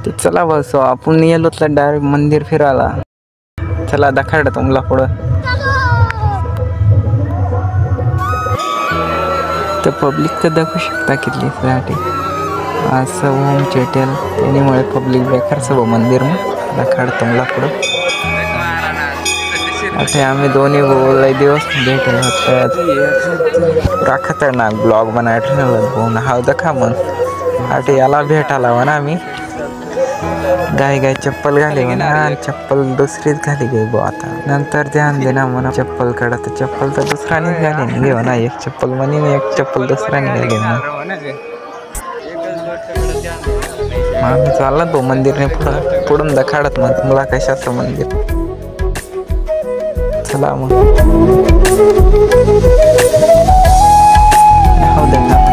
तर चला बस आपण येलो तर डायरेक्ट मंदिर फिरायला. चला दाखवत तुम्हाला पुढं. तर पब्लिक तर दाखवू शकता किती साठी असं होम थिएटर त्यामुळे पब्लिक बेकार सब मंदिर में दाखवत तुम्हाला पुढं. अठे आम्ही दोन्ही लय दिवस भेटले होते. पुरा खतरनाक ब्लॉग बनाय ठरवलं हा दखा मग अटे याला भेटायला हो ना आम्ही. गाय चप्पल घाली म्हणा चप्पल दुसरीच घाली गई गो. आता नंतर ध्यान देना म्हणा चप्पल काढा तर चप्पल तर दुसऱ्यानेच घाली घेऊ ना. एक चप्पल म्हणे एक चप्पल दुसऱ्याने घाली ना. आम्ही चालला तो मंदिरने पुढून दाखवत मग तुम्हाला कशाचं मंदिर. चला मग हो दे ना.